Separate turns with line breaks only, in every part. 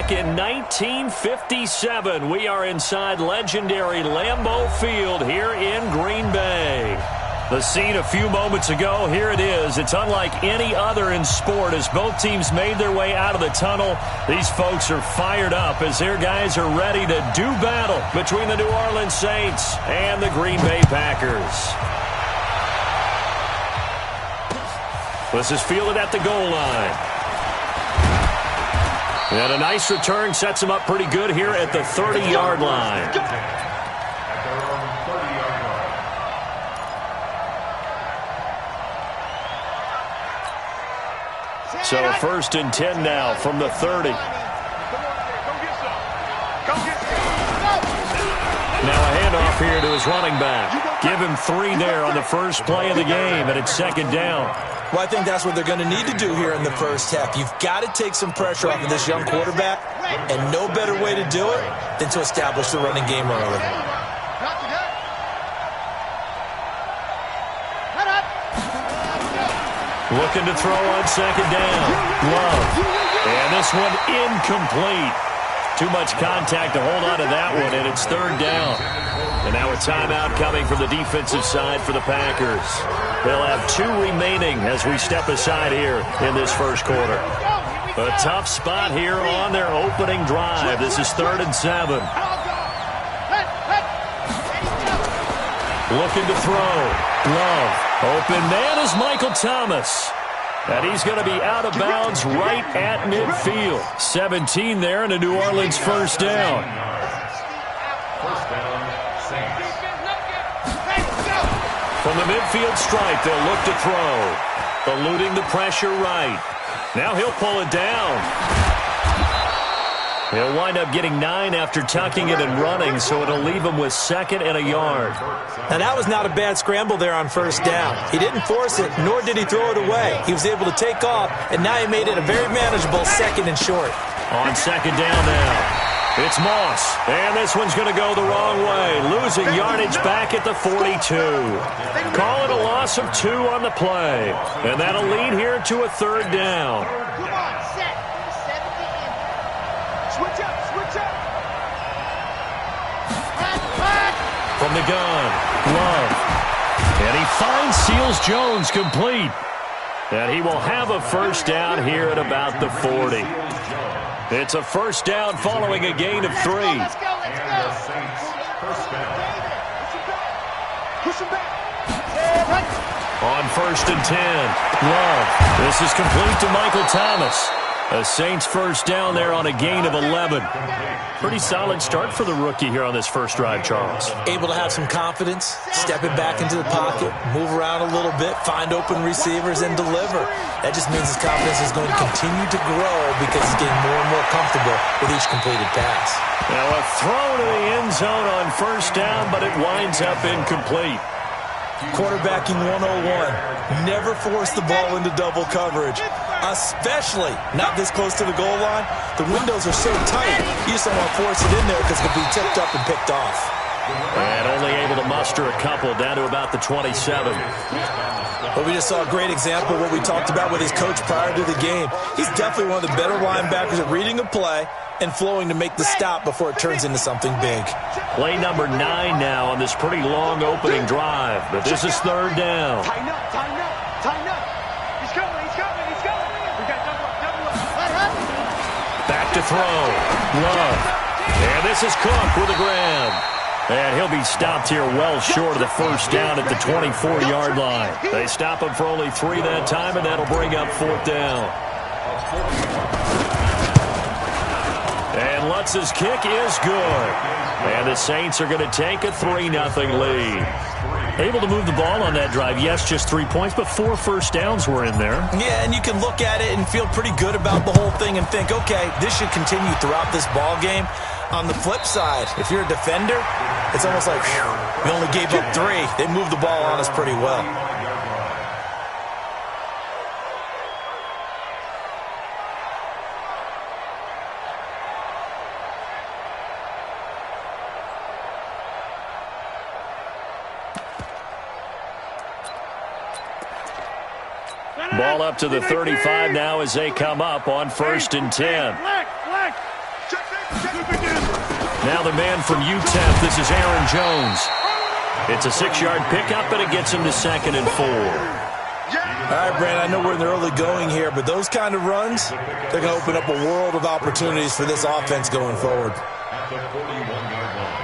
back in 1957. We are inside legendary Lambeau Field here in Green Bay. The scene a few moments ago, here it is. It's unlike any other in sport as both teams made their way out of the tunnel. These folks are fired up as their guys are ready to do battle between the New Orleans Saints and the Green Bay Packers. This is fielded at the goal line. And a nice return sets him up pretty good here at the 30-yard line. So 1st and 10 now from the 30. Now a handoff here to his running back. Give him 3 there on the first play of the game, and it's 2nd down.
Well, I think that's what they're going to need to do here in the first half. You've got to take some pressure off of this young quarterback, and no better way to do it than to establish the running game early.
Looking to throw on 2nd down. Love. And this one incomplete. Too much contact to hold on to that one, and it's 3rd down. And now a timeout coming from the defensive side for the Packers. They'll have 2 remaining as we step aside here in this first quarter. A tough spot here on their opening drive. This is 3rd and 7. Looking to throw. Love. Open man is Michael Thomas. And he's going to be out of bounds right at midfield. 17 there and a New Orleans 1st down. From the midfield stripe, they'll look to throw. Eluding the pressure right. Now he'll pull it down. He'll wind up getting 9 after tucking it and running, so it'll leave him with 2nd and a yard.
Now, that was not a bad scramble there on 1st down. He didn't force it, nor did he throw it away. He was able to take off, and now he made it a very manageable 2nd and short.
On 2nd down now, it's Moss, and this one's going to go the wrong way, losing yardage back at the 42. Call it a loss of 2 on the play, and that'll lead here to a 3rd down. From the gun, Love. And he finds Seals-Jones complete. And he will have a 1st down here at about the 40. It's a 1st down following a gain of 3.
Let's go.
On 1st and 10, Love. This is complete to Michael Thomas. A Saints 1st down there on a gain of 11. Pretty solid start for the rookie here on this first drive, Charles.
Able to have some confidence, stepping back into the pocket, move around a little bit, find open receivers, and deliver. That just means his confidence is going to continue to grow because he's getting more and more comfortable with each completed pass.
Now a throw to the end zone on 1st down, but it winds up incomplete.
Quarterbacking 101. Never force the ball into double coverage, especially not this close to the goal line. The windows are so tight, you just don't want to force it in there because it could be tipped up and picked off.
And only able to muster a couple down to about the 27.
But we just saw a great example of what we talked about with his coach prior to the game. He's definitely one of the better linebackers at reading a play and flowing to make the stop before it turns into something big.
Play number 9 now on this pretty long opening drive. But this is 3rd down.
Tighten up. He's coming. We got double up.
Back to throw. Love. And this is Cook with a grab. And he'll be stopped here well short of the 1st down at the 24-yard line. They stop him for only 3 that time, and that'll bring up 4th down. And Lutz's kick is good. And the Saints are going to take a 3-0 lead. Able to move the ball on that drive. Yes, just 3 points, but 4 first downs were in there.
Yeah, and you can look at it and feel pretty good about the whole thing and think, okay, this should continue throughout this ball game. On the flip side, if you're a defender, it's almost like, whew, we only gave up 3. They moved the ball on us pretty well.
Ball up to the 35 now as they come up on 1st and 10. Now the man from UTEP, this is Aaron Jones. It's a 6-yard pickup, and it gets him to 2nd and 4.
All right, Brandon, I know we're in the early going here, but those kind of runs, they're going to open up a world of opportunities for this offense going forward.
At the 41-yard line.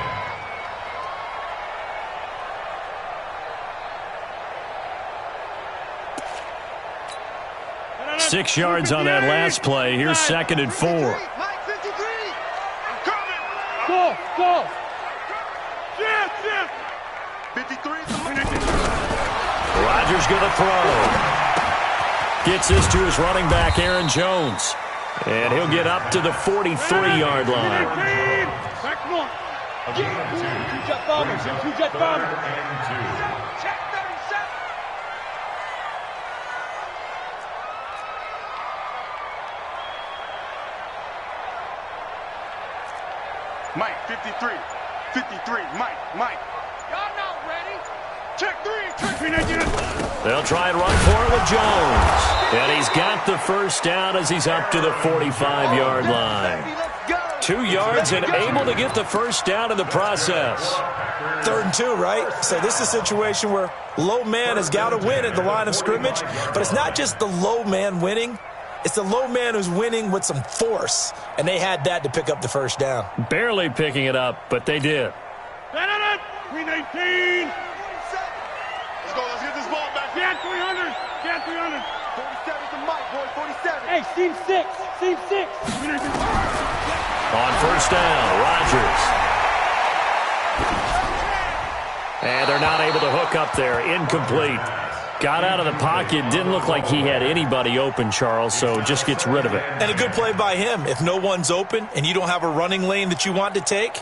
6 yards on that last play. Here's 2nd and 4.
Mike, 53. I'm coming. Go. Yes. 53.
Rodgers going to throw. Gets this to his running back, Aaron Jones. And he'll get up to the 43-yard line.
Two-jet bombers. Check 37. Mike, 53. Mike. Y'all not ready. Check 3.
They'll try and run for it with Jones. And he's got the first down as he's up to the 45-yard line. 2 yards and able to get the first down in the process.
3rd and 2, right? So this is a situation where low man has got to win at the line of scrimmage, but it's not just the low man winning. It's the low man who's winning with some force, and they had that to pick up the first down.
Barely picking it up, but they did.
319. Let's go. Let's get this ball back. Get 300. 47 to Mike, boy. 47. Hey, seam 6.
On first down, Rodgers. And they're not able to hook up there. Incomplete. Got out of the pocket. Didn't look like he had anybody open, Charles, so just gets rid of it.
And a good play by him. If no one's open and you don't have a running lane that you want to take,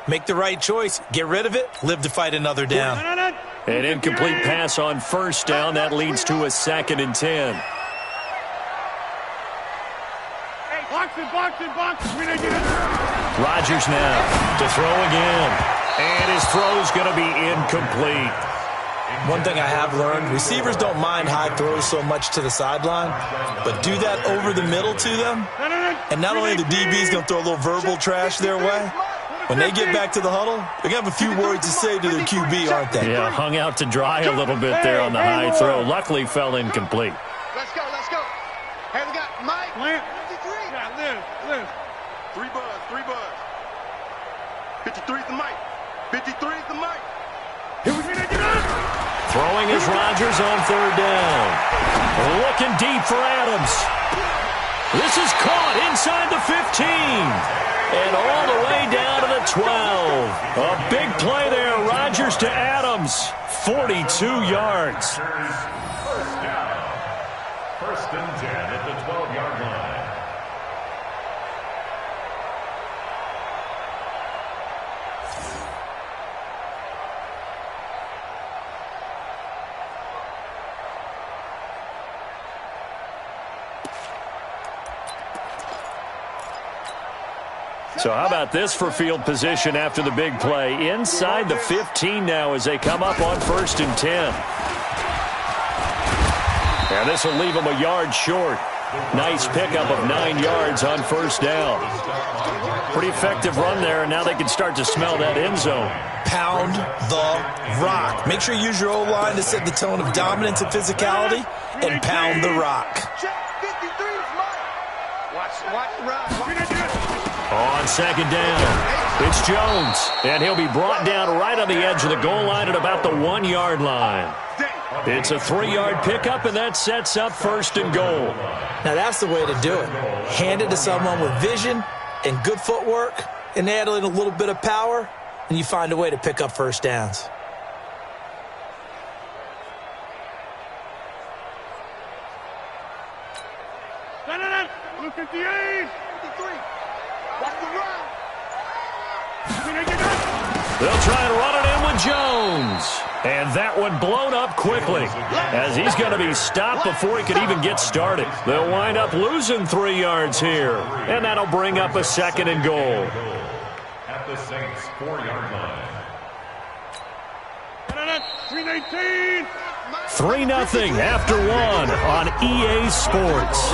make the right choice. Get rid of it. Live to fight another down.
An incomplete pass on first down. That leads to a 2nd and 10.
Hey, box.
Rodgers now to throw again. And his throw's going to be incomplete.
One thing I have learned, receivers don't mind high throws so much to the sideline, but do that over the middle to them, and not only the DB's going to throw a little verbal trash their way, when they get back to the huddle, they're going to have a few words to say to their QB, aren't they?
Yeah, hung out to dry a little bit there on the high throw. Luckily fell incomplete.
Let's go. Hey, we got Mike. 53. Yeah, live. 3 buzz. 53 is the Mike. 53 is the Mike. Here we go.
Throwing is Rodgers on 3rd down. Looking deep for Adams. This is caught inside the 15. And all the way down to the 12. A big play there. Rodgers to Adams. 42 yards.
First and 10 at the 12-yard line.
So how about this for field position after the big play? Inside the 15 now as they come up on 1st and 10. And this will leave them a yard short. Nice pickup of 9 yards on first down. Pretty effective run there, and now they can start to smell that end zone.
Pound the rock. Make sure you use your O-line to set the tone of dominance and physicality, and pound the rock.
Check 53 is Mike. Watch the run.
On 2nd down, it's Jones, and he'll be brought down right on the edge of the goal line at about the 1-yard line. It's a 3-yard pickup, and that sets up 1st and goal.
Now that's the way to do it. Hand it to someone with vision and good footwork, and add in a little bit of power, and you find a way to pick up first downs.
Blue 58. 53. Watch the run.
They'll try and run it in with Jones. And that one blown up quickly as he's going to be stopped before he could even get started. They'll wind up losing 3 yards here. And that'll bring up a 2nd and goal.
At the Saints' 4-yard line.
319.
3-0 after 1 on EA Sports.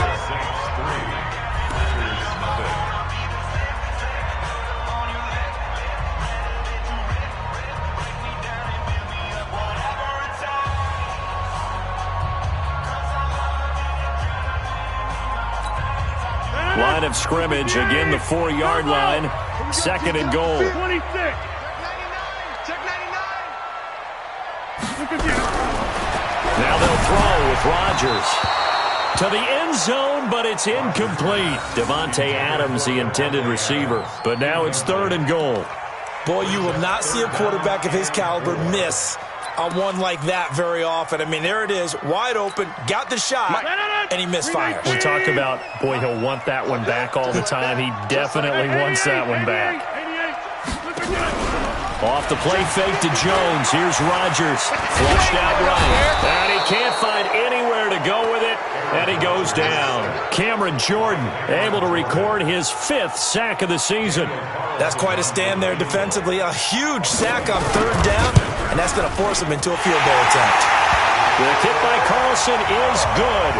line of scrimmage. Again, the 4-yard line. Second and goal.
26. Check 99.
Now they'll throw with Rodgers. To the end zone, but it's incomplete. Devontae Adams, the intended receiver. But now it's third and goal.
Boy, you will not see a quarterback of his caliber miss on one like that very often. I mean, there it is, wide open, got the shot, and he misfires.
We talk about, boy, he'll want that one back all the time. He definitely wants that one back. Off the play fake to Jones. Here's Rodgers. Flushed out right. And he can't find anywhere to go with it. And he goes down. Cameron Jordan able to record his 5th sack of the season.
That's quite a stand there defensively. A huge sack on third down, and that's going to force him into a field goal attempt.
The kick by Carlson is good.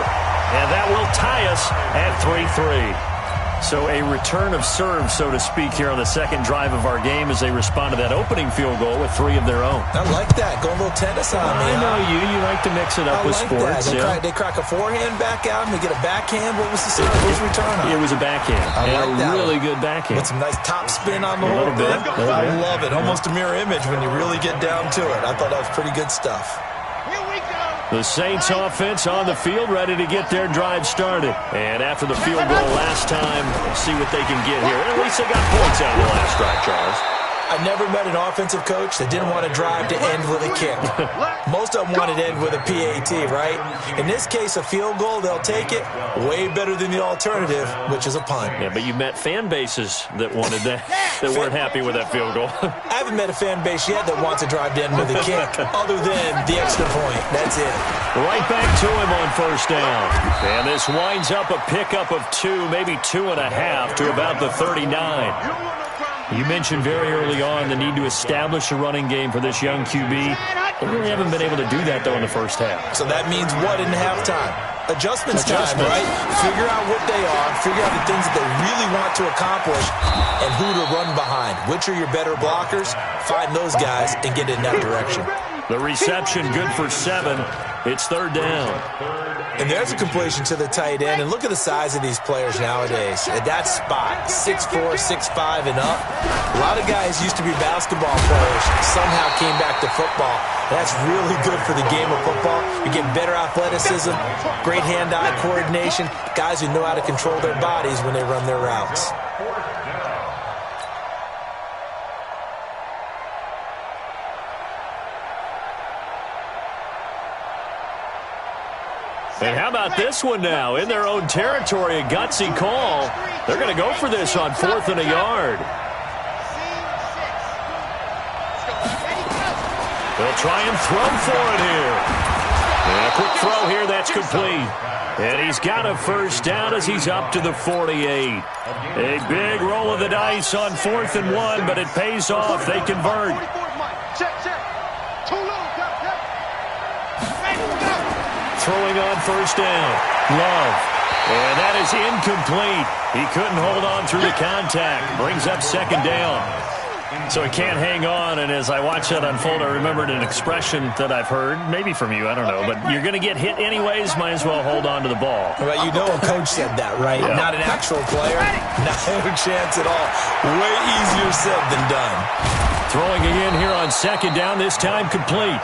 And that will tie us at 3-3. So a return of serve, so to speak, here on the second drive of our game as they respond to that opening field goal with 3 of their own.
I like that. Go a little tennis on me.
I know you. You like to mix it up with sports.
They crack a forehand back out and they get a backhand. What was the return on?
It was a backhand.
I like that.
Really good backhand.
With some nice top spin on the whole thing. I love it. Almost a mirror image when you really get down to it. I thought that was pretty good stuff.
The Saints offense on the field, ready to get their drive started. And after the field goal last time, we'll see what they can get here. At least they got points out of the last drive, Charles.
I never met an offensive coach that didn't want to drive to end with a kick. Most of them wanted to end with a PAT, right? In this case, a field goal, they'll take it. Way better than the alternative, which is a punt.
Yeah, but you've met fan bases that wanted that, that weren't happy with that field goal.
I haven't met a fan base yet that wants to drive to end with a kick, other than the extra point. That's it.
Right back to him on first down. And this winds up a pickup of 2, maybe 2.5 to about the 39. You mentioned very early on the need to establish a running game for this young QB. They really haven't been able to do that, though, in the first half.
So that means what in halftime? Adjustments time, right? Figure out what they are, figure out the things that they really want to accomplish, and who to run behind. Which are your better blockers? Find those guys and get in that direction.
The reception good for 7. It's third down.
And there's a completion to the tight end. And look at the size of these players nowadays. At that spot, 6'4", 6'5", and up. A lot of guys used to be basketball players, somehow came back to football. And that's really good for the game of football. You get better athleticism, great hand-eye coordination, guys who know how to control their bodies when they run their routes.
And how about this one now? In their own territory, a gutsy call. They're going to go for this on 4th and a yard. They'll try and throw for it here. And a quick throw here, that's complete. And he's got a first down as he's up to the 48. A big roll of the dice on 4th and 1, but it pays off. They convert. Throwing on first down. Love. And that is incomplete. He couldn't hold on through the contact. Brings up second down. So he can't hang on, and as I watched that unfold, I remembered an expression that I've heard, maybe from you, I don't know, but you're going to get hit anyways, might as well hold on to the ball.
Well, you know a coach said that, right? Yeah. Not an actual player. No chance at all. Way easier said than done.
Throwing again here on second down, this time complete.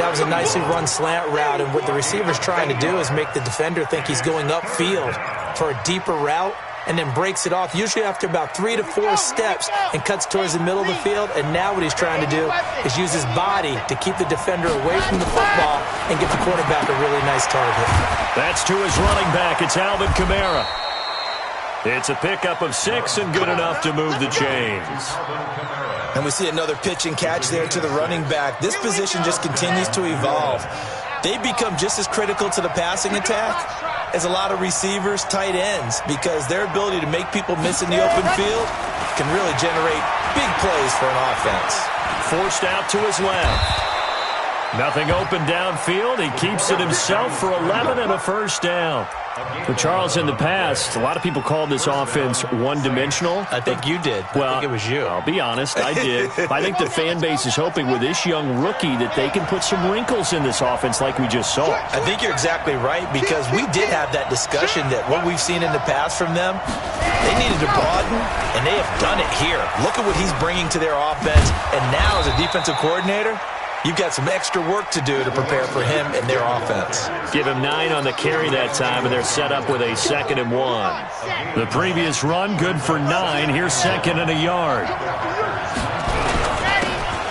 That was a nicely run slant route, and what the receiver's trying to do is make the defender think he's going upfield for a deeper route, and then breaks it off, usually after about 3 to 4 steps, and cuts towards the middle of the field. And now what he's trying to do is use his body to keep the defender away from the football and get the quarterback a really nice target.
That's to his running back. It's Alvin Kamara. It's a pickup of 6 and good enough to move the chains.
And we see another pitch and catch there to the running back. This position just continues to evolve. They become just as critical to the passing attack as a lot of receivers, tight ends, because their ability to make people miss in the open field can really generate big plays for an offense.
Forced out to his left. Nothing open downfield. He keeps it himself for 11 and a first down. For Charles, in the past, a lot of people called this offense one-dimensional.
I think you did.
Well,
I think it was you.
I'll be honest, I did. I think the fan base is hoping with this young rookie that they can put some wrinkles in this offense like we just saw.
I think you're exactly right, because we did have that discussion that what we've seen in the past from them, they needed to broaden, and they have done it here. Look at what he's bringing to their offense, and now as a defensive coordinator, you've got some extra work to do to prepare for him and their offense.
Give him 9 on the carry that time, and they're set up with a 2nd and 1. The previous run, good for 9. Here's 2nd and a yard.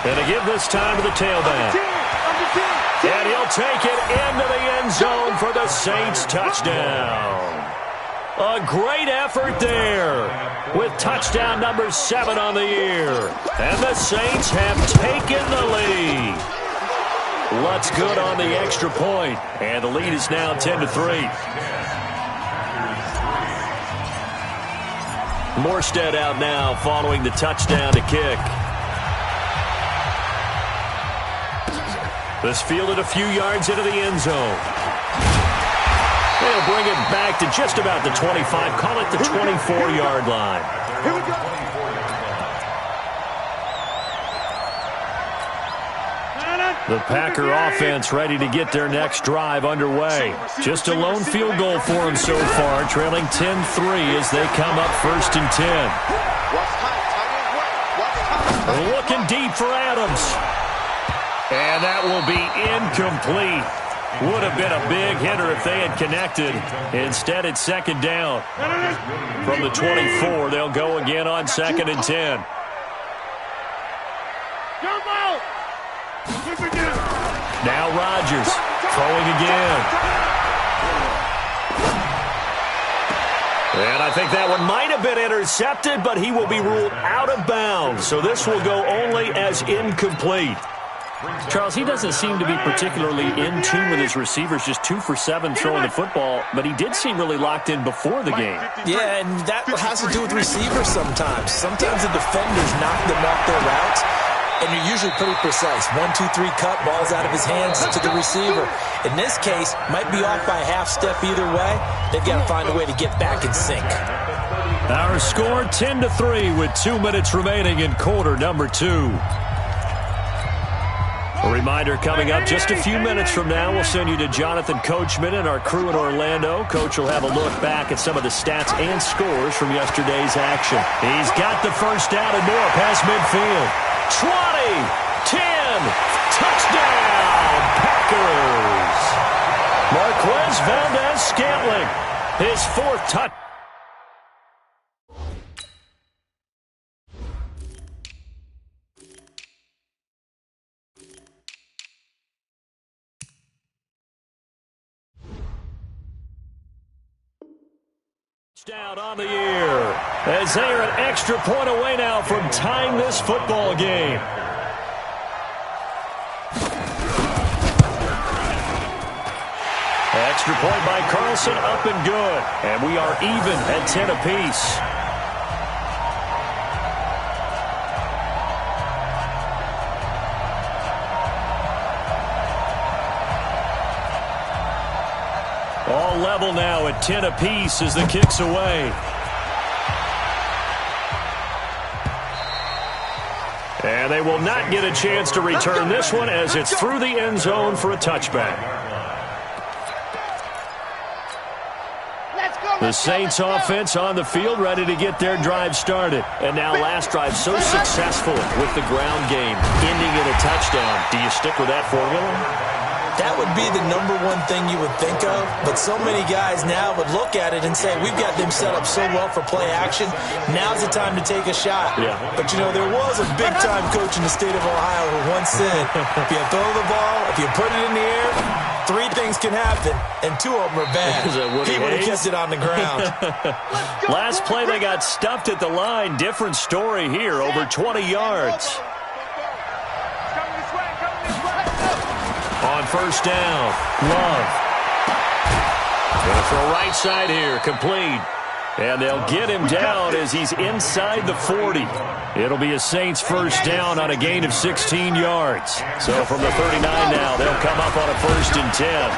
And to give this time to the tailback. And he'll take it into the end zone for the Saints touchdown. A great effort there with touchdown number 7 on the year. And the Saints have taken the lead. Lutz good on the extra point, and the lead is now 10-3. Morstead out now following the touchdown to kick. This fielded a few yards into the end zone. They'll bring it back to just about the 25. Call it the 24-yard line.
Here we go.
The Packer offense ready to get their next drive underway. Just a lone field goal for them so far, trailing 10-3 as they come up 1st and 10. Looking deep for Adams. And that will be incomplete. Would have been a big hitter if they had connected. Instead, it's 2nd down. From the 24, they'll go again on 2nd and 10. Now Rodgers throwing again. And I think that one might have been intercepted, but he will be ruled out of bounds. So this will go only as incomplete. Charles, he doesn't seem to be particularly in tune with his receivers, just 2 for 7 throwing the football, but he did seem really locked in before the game.
Yeah, and that has to do with receivers sometimes. Sometimes the defenders knock them off their routes, and you're usually pretty precise. 1, 2, 3 cut, balls out of his hands to the receiver. In this case, might be off by a half step either way. They've got to find a way to get back in sync.
Our score 10-3 with 2 minutes remaining in quarter number 2. A reminder coming up just a few minutes from now. We'll send you to Jonathan Coachman and our crew in Orlando. Coach will have a look back at some of the stats and scores from yesterday's action. He's got the first down and more past midfield. 20, 10, touchdown, Packers. Marquez Valdez-Scantling, his 4th touchdown. Down on the year as they are an extra point away now from tying this football game. Extra point by Carlson, up and good. And we are even at 10 apiece. All level now at 10 apiece as the kick's away. And they will not get a chance to return this one as it's through the end zone for a touchback. The Saints offense on the field ready to get their drive started. And now last drive so successful with the ground game, ending in a touchdown. Do you stick with that formula?
That would be the number one thing you would think of, but so many guys now would look at it and say, we've got them set up so well for play action, now's the time to take a shot.
Yeah.
But, you know, there was a big-time coach in the state of Ohio who once said, if you throw the ball, if you put it in the air, 3 things can happen, and 2 of them are bad. He would have kept it on the ground.
Last play, they got stuffed at the line. Different story here, over 20 yards. On first down, Love. Going to throw right side here, complete. And they'll get him down as he's inside the 40. It'll be a Saints first down on a gain of 16 yards. So from the 39 now, they'll come up on a 1st and 10.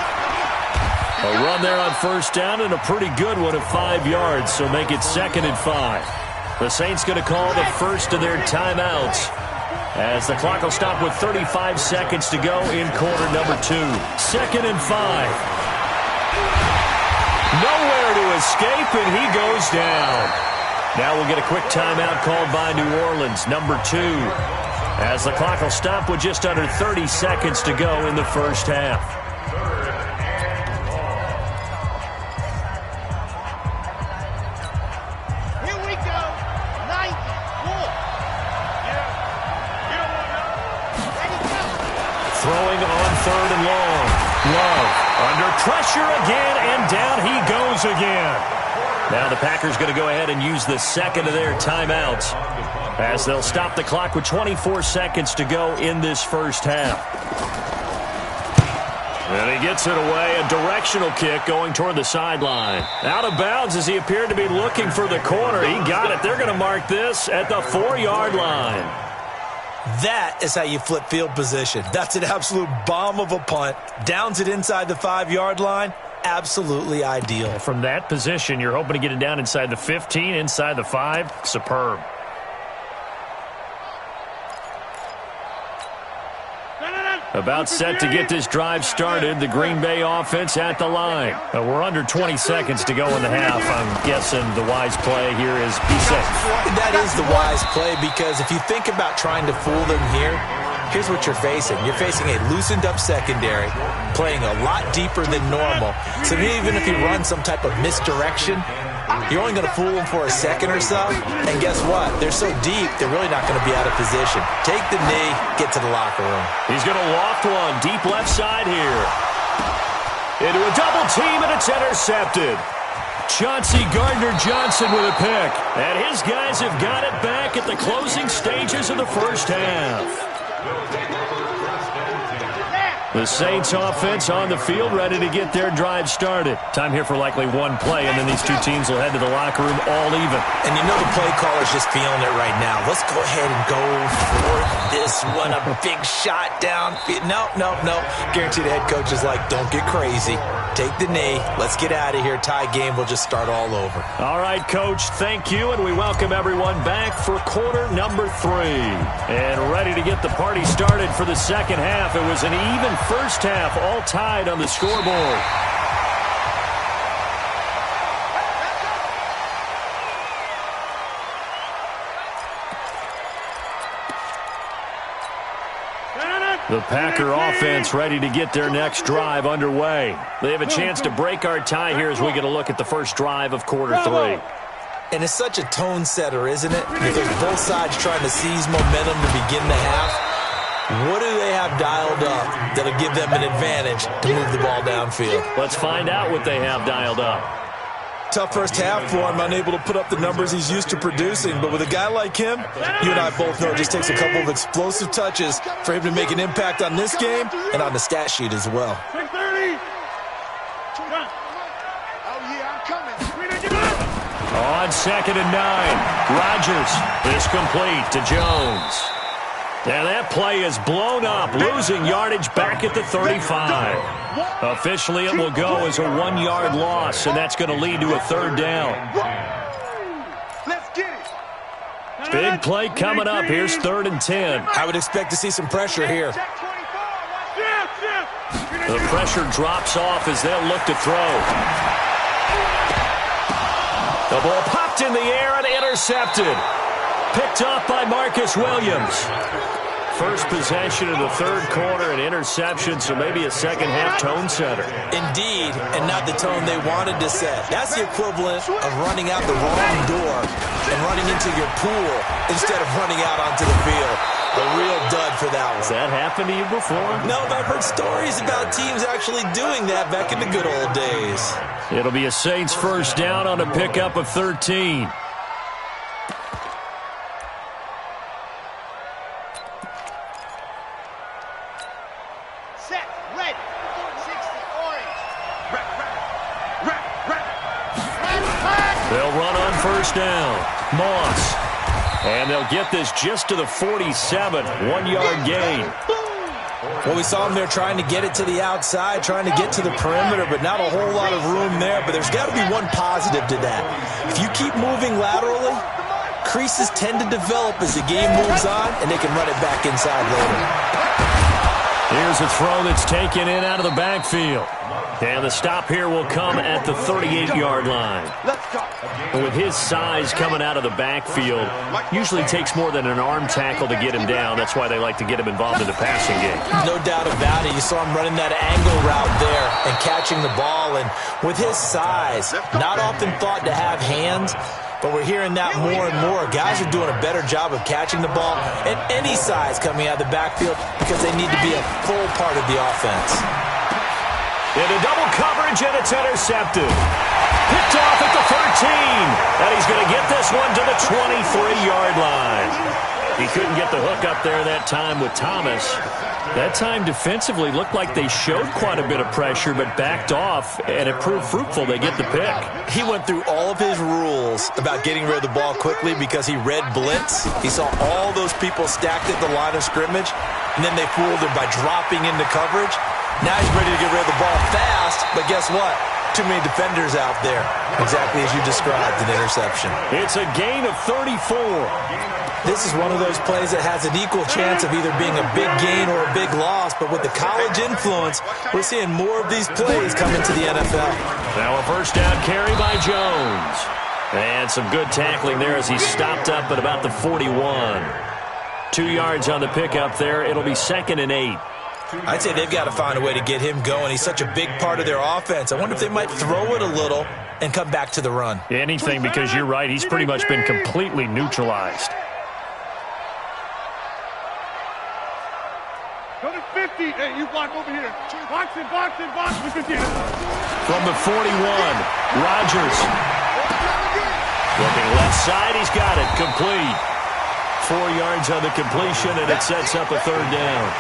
A run there on first down and a pretty good one of 5 yards, so make it 2nd and 5. The Saints going to call the first of their timeouts as the clock will stop with 35 seconds to go in quarter number 2. 2nd and 5. Nowhere to escape, and he goes down. Now we'll get a quick timeout called by New Orleans, number 2, as the clock will stop with just under 30 seconds to go in the first half.
Here we go. 94.
Throwing on 3rd and long. Love under pressure again, and down he goes again. Now the Packers going to go ahead and use the second of their timeouts as they'll stop the clock with 24 seconds to go in this first half. And he gets it away, a directional kick going toward the sideline. Out of bounds as he appeared to be looking for the corner. He got it. They're going to mark this at the 4-yard line.
That is how you flip field position. That's an absolute bomb of a punt. Downs it inside the 5-yard line. Absolutely ideal.
From that position, you're hoping to get it down inside the 15, inside the 5. Superb. About set to get this drive started. The Green Bay offense at the line. We're under 20 seconds to go in the half. I'm guessing the wise play here is be safe.
That is the wise play, because if you think about trying to fool them here, here's what you're facing. You're facing a loosened up secondary, playing a lot deeper than normal. So even if you run some type of misdirection, you're only going to fool them for a second or so. And guess what? They're so deep, they're really not going to be out of position. Take the knee, get to the locker room.
He's going to loft one deep left side here. Into a double team, and it's intercepted. Chauncey Gardner-Johnson with a pick. And his guys have got it back at the closing stages of the first half. The Saints offense on the field, ready to get their drive started. Time here for likely one play, and then these two teams will head to the locker room all even.
And you know the play caller's just feeling it right now. Let's go ahead and go for this one. A big shot down. No. Guarantee the head coach is like, don't get crazy. Take the knee. Let's get out of here. Tie game. We'll just start all over.
All right, Coach, thank you, and we welcome everyone back for quarter number 3. And ready to get the party started for the second half. It was an even first half, all tied on the scoreboard. The Packer offense ready to get their next drive underway. They have a chance to break our tie here as we get a look at the first drive of quarter 3.
And it's such a tone setter, isn't it? Because both sides trying to seize momentum to begin the half. What do they have dialed up that'll give them an advantage to move the ball downfield?
Let's find out what they have dialed up.
Tough first half for him, unable to put up the numbers he's used to producing. But with a guy like him, you and I both know it just takes a couple of explosive touches for him to make an impact on this game and on the stat sheet as well.
6:30. Oh, yeah, I'm coming.
On 2nd and 9, Rodgers is complete to Jones. And that play is blown up, losing yardage back at the 35. Officially, it will go as a 1-yard loss, and that's going to lead to a 3rd down.
Let's get it.
Big play coming up. Here's 3rd and 10.
I would expect to see some pressure here.
The pressure drops off as they'll look to throw. The ball popped in the air and intercepted. Picked up by Marcus Williams. First possession of the 3rd quarter, an interception, so maybe a second-half tone setter.
Indeed, and not the tone they wanted to set. That's the equivalent of running out the wrong door and running into your pool instead of running out onto the field. A real dud for that one.
Has that happened to you before?
No, but I've heard stories about teams actually doing that back in the good old days.
It'll be a Saints first down on a pickup of 13.
Set, red, 60, orange.
They'll run first down. Moss. And they'll get this just to the 47. 1-yard gain.
Well, we saw him there trying to get it to the outside, trying to get to the perimeter, but not a whole lot of room there. But there's got to be one positive to that. If you keep moving laterally, creases tend to develop as the game moves on, and they can run it back inside later.
Here's a throw that's taken in out of the backfield. And the stop here will come at the 38-yard line. With his size coming out of the backfield, usually takes more than an arm tackle to get him down. That's why they like to get him involved in the passing game.
No doubt about it. You saw him running that angle route there and catching the ball. And with his size, not often thought to have hands, but we're hearing that more and more. Guys are doing a better job of catching the ball at any size coming out of the backfield because they need to be a full part of the offense.
Into double coverage, and it's intercepted. Picked off at the 13. And he's going to get this one to the 23-yard line. He couldn't get the hook up there that time with Thomas. That time defensively looked like they showed quite a bit of pressure but backed off, and it proved fruitful. They get the pick.
He went through all of his rules about getting rid of the ball quickly because he read blitz. He saw all those people stacked at the line of scrimmage, and then they fooled him by dropping into coverage. Now he's ready to get rid of the ball fast, but guess what? Too many defenders out there. Exactly as you described, an interception.
It's a gain of 34.
This is one of those plays that has an equal chance of either being a big gain or a big loss, but with the college influence, we're seeing more of these plays come into the NFL.
Now a first down carry by Jones. And some good tackling there as he stopped up at about the 41. 2 yards on the pickup there. It'll be 2nd and 8.
I'd say they've got to find a way to get him going. He's such a big part of their offense. I wonder if they might throw it a little and come back to the run.
Anything, because you're right. He's pretty much been completely neutralized.
Go to 50. Hey, you block over here. Boxing.
From the 41, Rodgers. Looking left side. He's got it. Complete. 4 yards on the completion, and it sets up a 3rd down.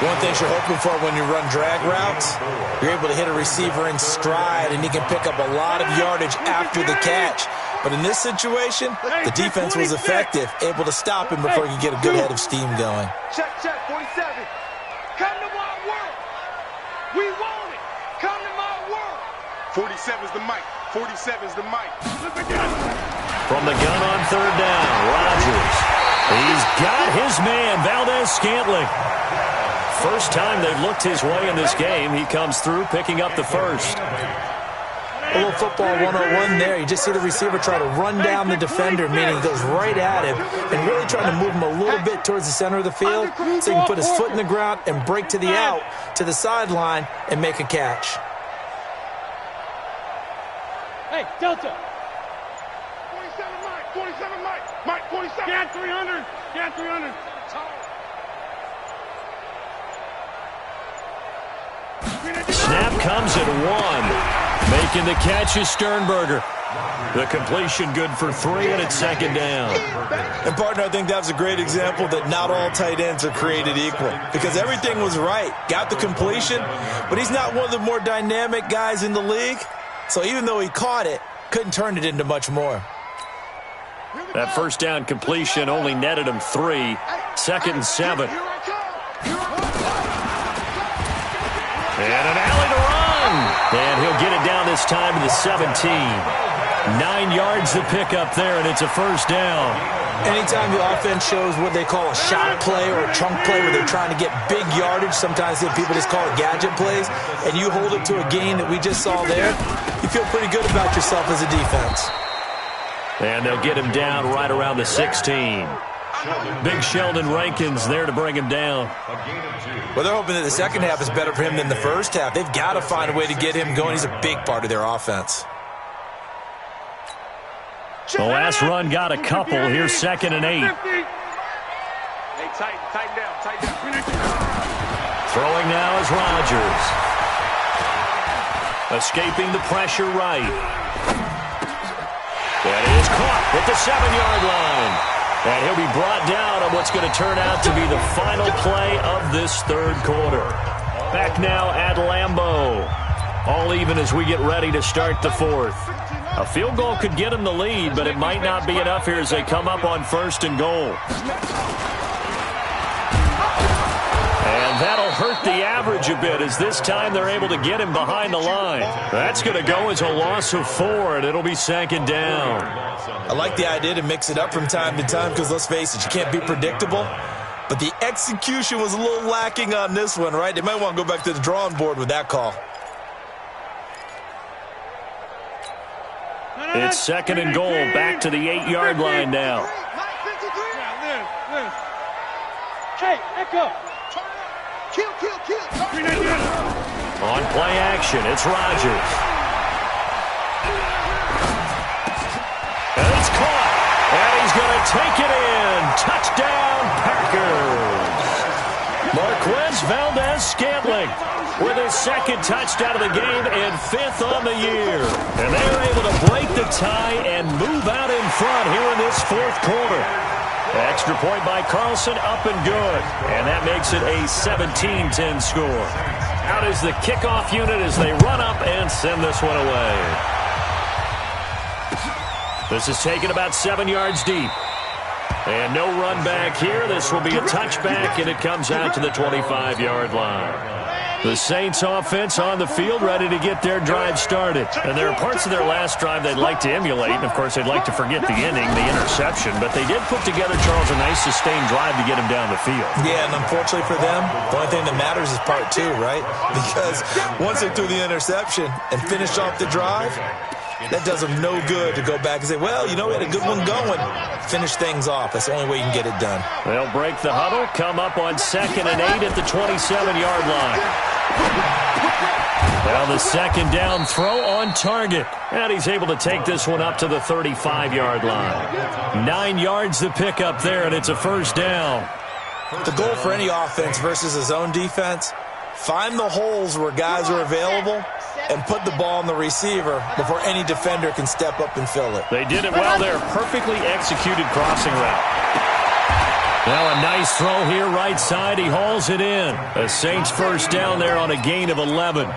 One thing you're hoping for when you run drag routes, you're able to hit a receiver in stride, and he can pick up a lot of yardage after the catch. But in this situation, the defense was effective, able to stop him before he could get a good head of steam going.
Check, 47. Come to my world. We want it. Come to my world. 47's the mic. 47's the mic.
From the gun on 3rd down, Rodgers. He's got his man, Valdez-Scantling. First time they've looked his way in this game. He comes through, picking up the first.
A little football 101 there. You just see the receiver try to run down the defender, meaning he goes right at him and really trying to move him a little bit towards the center of the field so he can put his foot in the ground and break to the out, to the sideline, and make a catch.
Hey, Delta. 47 Mike. 47 Mike. Mike, 47. Scan 300. Scan 300.
Snap comes at 1. Making the catch is Sternberger. The completion good for 3, and it's 2nd down.
And, partner, I think that was a great example that not all tight ends are created equal because everything was right. Got the completion, but he's not one of the more dynamic guys in the league. So even though he caught it, couldn't turn it into much more.
That first down completion only netted him 3. 2nd and 7. And an alley to run. And he'll get it down this time to the 17. 9 yards to pick up there, and it's a first down.
Anytime the offense shows what they call a shot play or a chunk play where they're trying to get big yardage, sometimes people just call it gadget plays, and you hold it to a gain that we just saw there, you feel pretty good about yourself as a defense.
And they'll get him down right around the 16. Big Sheldon Rankins there to bring him down.
Well, they're hoping that the second half is better for him than the first half. They've got to find a way to get him going. He's a big part of their offense.
The last run got a couple. Here's 2nd and 8.
Hey, tighten down.
Throwing now is Rodgers. Escaping the pressure right. That is caught at the 7-yard line. And he'll be brought down on what's going to turn out to be the final play of this 3rd quarter. Back now at Lambeau. All even as we get ready to start the 4th. A field goal could get them the lead, but it might not be enough here as they come up on 1st and goal. And that'll hurt the average a bit as this time they're able to get him behind the line. That's going to go as a loss of 4, and it'll be 2nd down.
I like the idea to mix it up from time to time because, let's face it, you can't be predictable. But the execution was a little lacking on this one, right? They might want to go back to the drawing board with that call.
It's 2nd and goal, back to the 8-yard line now.
Hey, echo. Kill.
On play action, it's Rodgers. And it's caught. And he's going to take it in. Touchdown, Packers. Marquez Valdez-Scantling with his 2nd touchdown of the game and 5th on the year. And they're able to break the tie and move out in front here in this 4th quarter. Extra point by Carlson, up and good. And that makes it a 17-10 score. Out is the kickoff unit as they run up and send this one away. This is taken about 7 yards deep. And no run back here. This will be a touchback, and it comes out to the 25-yard line. The Saints offense on the field, ready to get their drive started. And there are parts of their last drive they'd like to emulate. And, of course, they'd like to forget the ending, the interception. But they did put together, Charles, a nice sustained drive to get him down the field.
Yeah, and unfortunately for them, the only thing that matters is part 2, right? Because once they threw the interception and finished off the drive, that does them no good to go back and say, well, you know, we had a good one going. Finish things off. That's the only way you can get it done.
They'll break the huddle, come up on 2nd and 8 at the 27-yard line. Well, the 2nd down throw on target. And he's able to take this one up to the 35-yard line. 9 yards to pick up there, and it's a 1st down.
The goal for any offense versus a zone defense, find the holes where guys are available and put the ball on the receiver before any defender can step up and fill it.
They did it well there. Perfectly executed crossing route. Now a nice throw here right side. He hauls it in. The Saints 1st down there on a gain of 11.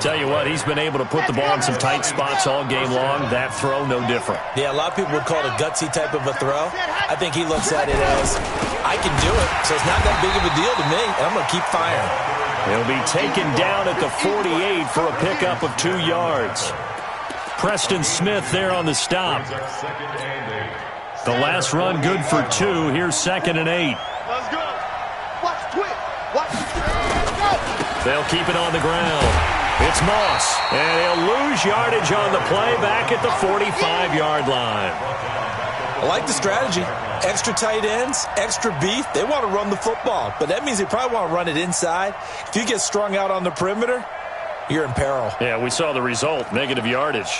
Tell you what, he's been able to put the ball in some tight spots all game long. That throw, no different.
Yeah, a lot of people would call it a gutsy type of a throw. I think he looks at it as, I can do it, so it's not that big of a deal to me, and I'm going to keep firing.
He'll be taken down at the 48 for a pickup of 2 yards. Preston Smith there on the stop. The last run good for 2. Here's 2nd and 8.
Let's go. Watch twit. Watch go.
They'll keep it on the ground. It's Moss, and he'll lose yardage on the play back at the 45-yard line.
I like the strategy. Extra tight ends, extra beef. They want to run the football, but that means they probably want to run it inside. If you get strung out on the perimeter, you're in peril.
Yeah, we saw the result, negative yardage.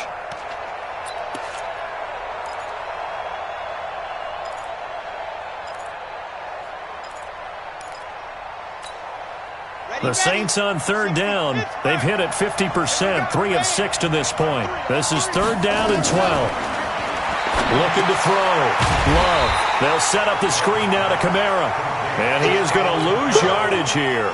The Saints on 3rd down. They've hit it 50%, 3 of 6 to this point. This is 3rd down and 12. Looking to throw. Love. They'll set up the screen now to Kamara. And he is going to lose yardage here.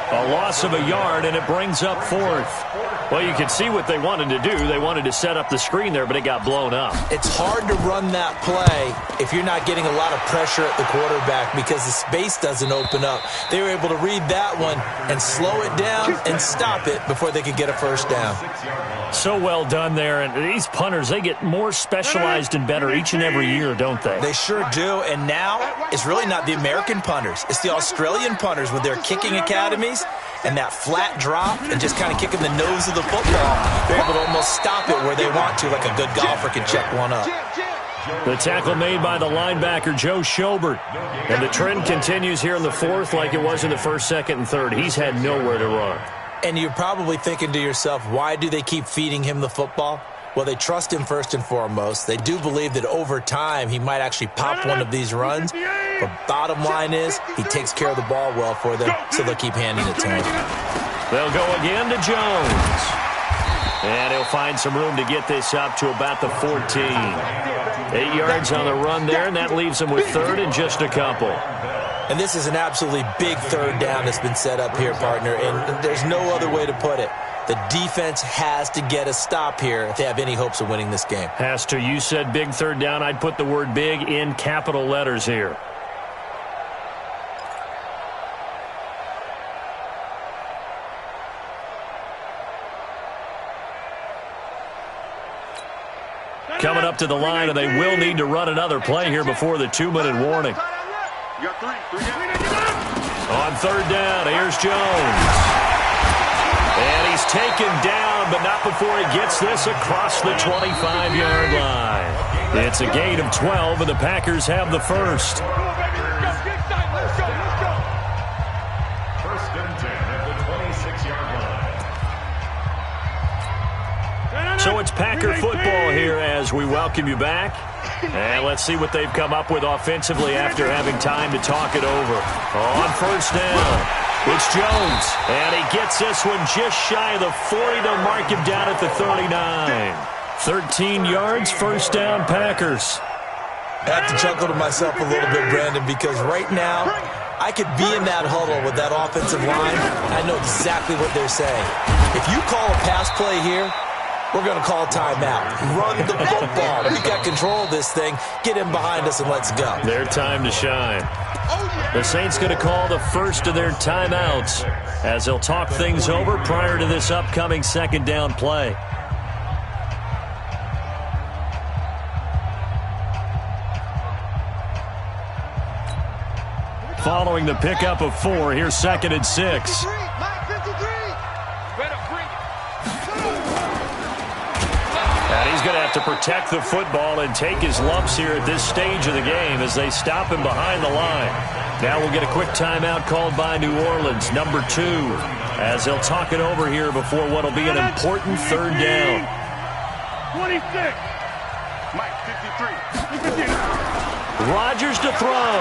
A loss of a yard, and it brings up 4th. Well, you can see what they wanted to do. They wanted to set up the screen there, but it got blown up.
It's hard to run that play if you're not getting a lot of pressure at the quarterback because the space doesn't open up. They were able to read that one and slow it down and stop it before they could get a 1st down.
So well done there. And these punters, they get more specialized and better each and every year, don't they?
They sure do. And now it's really not the American punters. It's the Australian punters with their kicking academies and that flat drop and just kind of kicking the nose of the football. They're able to almost stop it where they want to, like a good golfer can check one up.
The tackle made by the linebacker, Joe Schobert. And the trend continues here in the 4th like it was in the 1st, 2nd, and 3rd. He's had nowhere to run.
And you're probably thinking to yourself, why do they keep feeding him the football? Well, they trust him first and foremost. They do believe that over time he might actually pop one of these runs. But bottom line is he takes care of the ball well for them, so they'll keep handing it to him.
They'll go again to Jones. And he'll find some room to get this up to about the 14. 8 yards on the run there, and that leaves them with 3rd and just a couple.
And this is an absolutely big 3rd down that's been set up here, partner, and there's no other way to put it. The defense has to get a stop here if they have any hopes of winning this game.
Has to. You said big third down. I'd put the word big in capital letters here. Coming up to the line, and they will need to run another play here before the 2-minute warning.
You got three.
On third down, here's Jones. And he's taken down, but not before he gets this across the 25-yard line. It's a gain of 12, and the Packers have the first.
First and 10 at the 26-yard line.
So it's Packer football here as we welcome you back. And let's see what they've come up with offensively after having time to talk it over. On first down, it's Jones. And he gets this one just shy of the 40 to mark him down at the 39. 13 yards, first down, Packers.
I have to chuckle to myself a little bit, Brandon, because right now I could be in that huddle with that offensive line. I know exactly what they're saying. If you call a pass play here, we're going to call timeout. Run the football. We got control of this thing. Get in behind us and let's go.
Their time to shine. The Saints going to call the first of their timeouts as they'll talk things over prior to this upcoming second down play. Following the pickup of 4, here's second and 6. And he's going to have to protect the football and take his lumps here at this stage of the game as they stop him behind the line. Now we'll get a quick timeout called by New Orleans, number 2, as they'll talk it over here before what will be an important third down.
26. Mike, 53.
Rodgers to throw.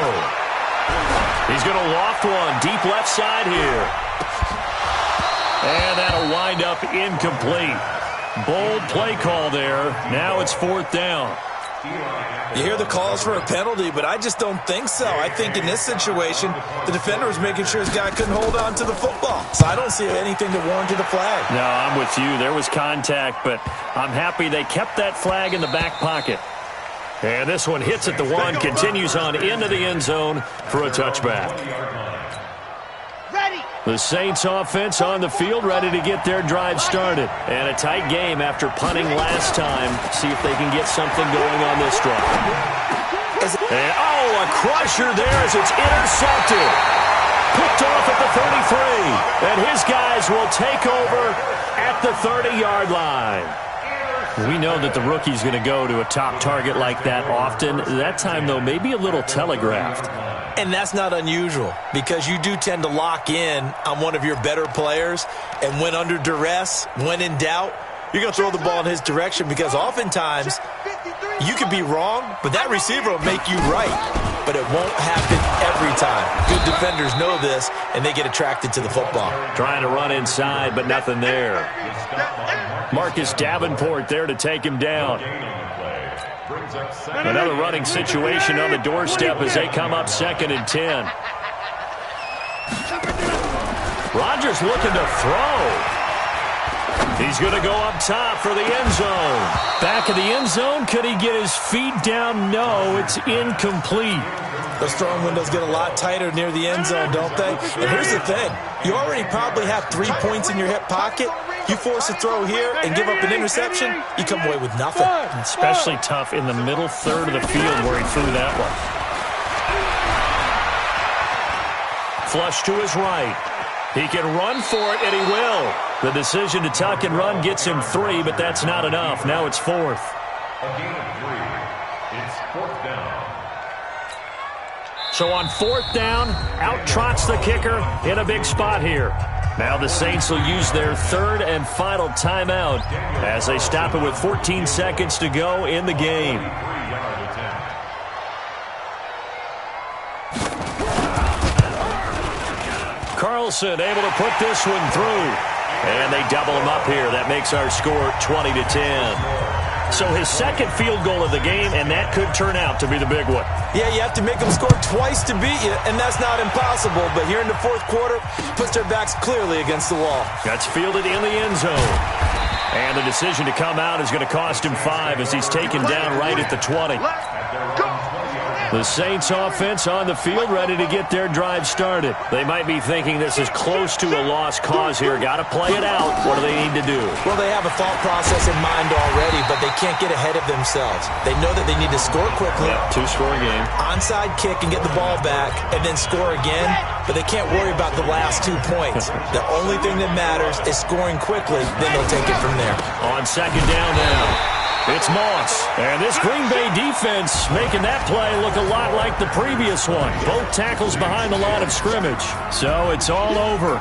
He's going to loft one deep left side here. And that'll wind up incomplete. Bold play call there. Now it's fourth down.
You hear the calls for a penalty, but I just don't think so. I think in this situation, the defender was making sure his guy couldn't hold on to the football. So I don't see anything to warrant a flag.
No, I'm with you. There was contact, but I'm happy they kept that flag in the back pocket. And this one hits at the 1, continues on into the end zone for a touchback. The Saints offense on the field, ready to get their drive started. And a tight game after punting last time. See if they can get something going on this drive. And, a crusher there as it's intercepted. Picked off at the 33. And his guys will take over at the 30-yard line. We know that the rookie's going to go to a top target like that often. That time, though, maybe a little telegraphed.
And that's not unusual because you do tend to lock in on one of your better players, and when under duress, when in doubt, you're going to throw the ball in his direction because oftentimes you could be wrong, but that receiver will make you right. But it won't happen every time. Good defenders know this, and they get attracted to the football.
Trying to run inside, but nothing there. Marcus Davenport there to take him down. Another running situation on the doorstep as they come up second and 10. Rodgers looking to throw. He's going to go up top for the end zone. Back of the end zone. Could he get his feet down? No, it's incomplete.
Those throwing windows get a lot tighter near the end zone, don't they? And here's the thing. You already probably have 3 points in your hip pocket. You force a throw here and give up an interception, you come away with nothing.
Especially tough in the middle third of the field where he threw that one. Flush to his right. He can run for it, and he will. The decision to tuck and run gets him 3, but that's not enough. Now it's fourth.
A gain of 3. It's fourth down.
So on fourth down, out trots the kicker in a big spot here. Now the Saints will use their third and final timeout as they stop it with 14 seconds to go in the game. Carlson able to put this one through. And they double him up here. That makes our score 20-10. So his second field goal of the game, and that could turn out to be the big one.
Yeah, you have to make them score twice to beat you, and that's not impossible. But here in the fourth quarter, puts their backs clearly against the wall.
That's fielded in the end zone. And the decision to come out is going to cost him 5 as he's taken down right at the 20. The Saints offense on the field, ready to get their drive started. They might be thinking this is close to a lost cause here. Got to play it out. What do they need to do?
Well, they have a thought process in mind already, but they can't get ahead of themselves. They know that they need to score quickly.
Yep, 2-score game.
Onside kick and get the ball back, and then score again. But they can't worry about the last 2 points. The only thing that matters is scoring quickly. Then they'll take it from there.
On second down now. It's Moss. And this Green Bay defense making that play look a lot like the previous one. Both tackles behind the line of scrimmage. So it's all over.